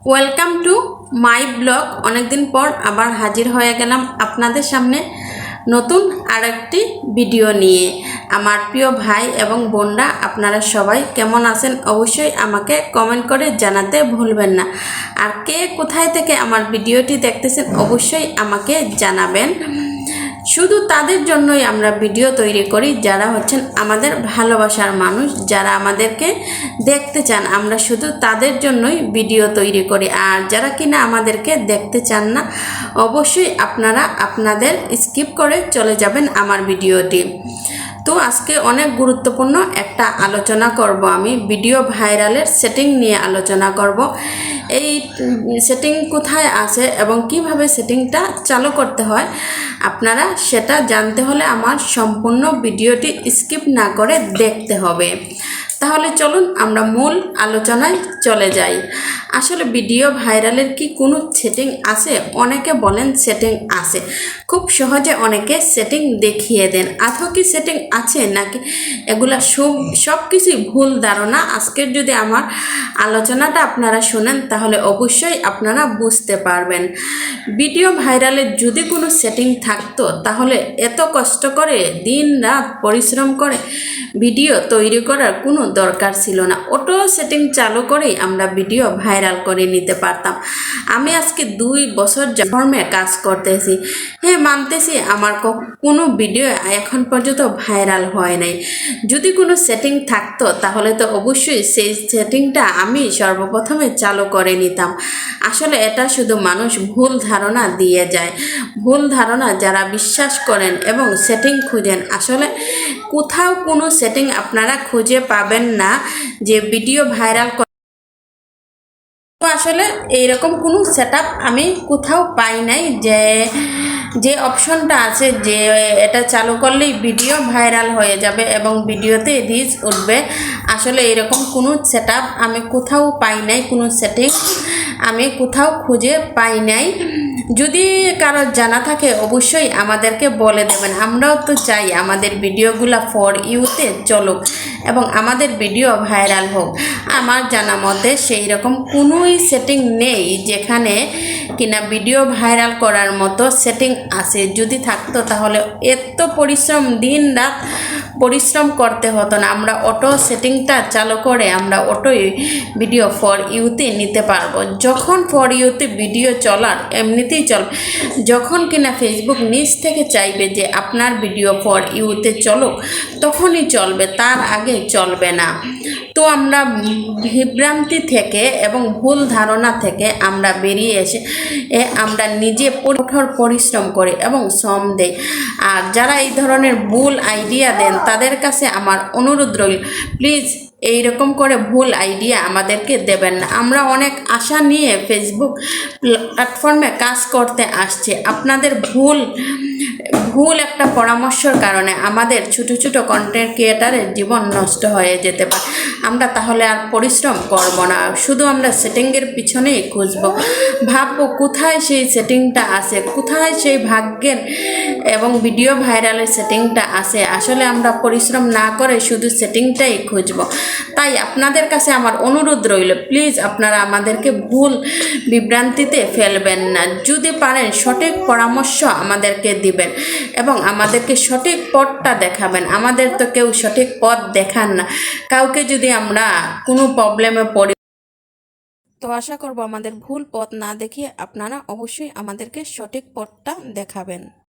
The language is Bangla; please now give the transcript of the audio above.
Welcome to my blog. অনেকদিন পর আবার হাজির হয়ে গেলাম আপনাদের সামনে নতুন আরেকটি ভিডিও নিয়ে। আমার প্রিয় ভাই এবং বোনরা, আপনারা সবাই কেমন আছেন অবশ্যই আমাকে কমেন্ট করে জানাতে ভুলবেন না। আর কে কোথায় থেকে আমার ভিডিওটি দেখতেছেন অবশ্যই আমাকে জানাবেন। শুধু তাদের জন্যই আমরা ভিডিও তৈরি করি যারা হচ্ছেন আমাদের ভালোবাসার মানুষ, যারা আমাদেরকে দেখতে চান। আমরা শুধু তাদের জন্যই ভিডিও তৈরি করি। আর যারা কিনা আমাদেরকে দেখতে চান না, অবশ্যই আপনারা আপনাদের স্কিপ করে চলে যাবেন আমার ভিডিওটি। তো আজকে অনেক গুরুত্বপূর্ণ একটা আলোচনা করব। আমি ভিডিও ভাইরালের সেটিং নিয়ে আলোচনা করব। এই সেটিং কোথায় আছে এবং কিভাবে সেটিংটা চালু করতে হয়, আপনারা সেটা জানতে হলে আমার সম্পূর্ণ ভিডিওটি স্কিপ না করে দেখতে হবে। তাহলে চলুন আমরা মূল আলোচনায় চলে যাই। আসলে ভিডিও ভাইরালের কি কোনো সেটিং আছে? অনেকে বলেন সেটিং আছে, খুব সহজে অনেকে সেটিং দেখিয়ে দেন। আদৌ কি সেটিং আছে নাকি এগুলা সব কিছুই ভুল ধারণা? আজকের যদি আমার আলোচনাটা আপনারা শুনেন তাহলে অবশ্যই আপনারা বুঝতে পারবেন। ভিডিও ভাইরালের যদি কোনো সেটিং থাকতো তাহলে এত কষ্ট করে দিন রাত পরিশ্রম করে ভিডিও তৈরি করার কোনো দরকার ছিল না। অটো সেটিং চালু করেই আমরা ভিডিও ভাইরাল করে নিতে পারতাম। আমি আজকে 2 বছর ফর্মে কাজ করতেছি। হ্যাঁ, মানতেছি আমার কোনো ভিডিও এখন পর্যন্ত ভাইরাল হয় নাই। যদি কোনো সেটিং থাকতো তাহলে তো অবশ্যই সেই সেটিংটা আমি সর্বপ্রথমে চালু করে নিতাম। আসলে এটা শুধু মানুষ ভুল ধারণা দিয়ে যায়। ভুল ধারণা যারা বিশ্বাস করেন এবং সেটিং খুঁজেন, আসলে কোথাও কোনো সেটিং আপনারা খুঁজে পাবেন না যে ভিডিও ভাইরাল। তো আসলে এইরকম কোনো সেটআপ আমি কোথাও পাই নাই যে অপশনটা আছে যে এটা চালু করলেই ভিডিও ভাইরাল হয়ে যাবে এবং ভিডিওতে রিচ উঠবে। আসলে এরকম কোনো সেটআপ আমি কোথাও পাই নাই, কোনো সেটিং আমি কোথাও খুঁজে পাই নাই। যদি কারো জানা থাকে অবশ্যই আমাদেরকে বলে দেবেন। আমরাও তো চাই আমাদের ভিডিওগুলো ফর ইউতে চলুক এবং আমাদের ভিডিও ভাইরাল হোক। আমার জানা মতে সেই রকম কোনোই সেটিং নেই যেখানে কিনা ভিডিও ভাইরাল করার মতো সেটিং আছে। যদি থাকতো তাহলে এত পরিশ্রম, দিন রাত পরিশ্রম করতে হতো না। আমরা অটো সেটিংটা চালু করে আমরা অটোই ভিডিও ফর ইউতে নিতে পারবো। যখন ফর ইউতে ভিডিও চলার এমনিতেই চলবে, যখন কিনা ফেসবুক নিজ থেকে চাইবে যে আপনার ভিডিও ফর ইউতে চলুক তখনই চলবে, তার আগে চলবে না। তো আমরা বিভ্রান্তি থেকে এবং ভুল ধারণা থেকে আমরা বেরিয়ে এসে আমরা নিজে কঠোর পরিশ্রম করি এবং শ্রম দেই। আর যারা এই ধরনের ভুল আইডিয়া দেন তাদের কাছে আমার অনুরোধ রইল, প্লিজ এইরকম করে ভুল আইডিয়া আমাদেরকে দেবেন না। আমরা অনেক আশা নিয়ে ফেসবুক প্ল্যাটফর্মে কাজ করতে আসছি। আপনাদের ভুল একটা পরামর্শের কারণে আমাদের ছোট ছোট কন্টেন্ট ক্রিয়েটারের জীবন নষ্ট হয়ে যেতে পারে। আমরা তাহলে আর পরিশ্রম করব না, শুধু আমরা সেটিংয়ের পিছনেই খুঁজবো, ভাববো কোথায় সেই সেটিংটা আছে, কোথায় সেই ভাগ্যের এবং ভিডিও ভাইরালের সেটিংটা আছে। আসলে আমরা পরিশ্রম না করে শুধু সেটিংটাই খুঁজবো। তাই আপনাদের কাছে আমার অনুরোধ রইল, প্লিজ আপনারা আমাদেরকে ভুল বিভ্রান্তিতে ফেলবেন না। যদি পারেন সঠিক পরামর্শ আমাদেরকে দিবেন এবং আমাদেরকে সঠিক পথটা দেখাবেন। আমাদের তো কেউ সঠিক পথ দেখান না। কাউকে যদি আমরা কোনো প্রবলেমে পড়ি, তো আশা করব আমাদের ভুল পথ না দেখিয়ে আপনারা অবশ্যই আমাদেরকে সঠিক পথটা দেখাবেন।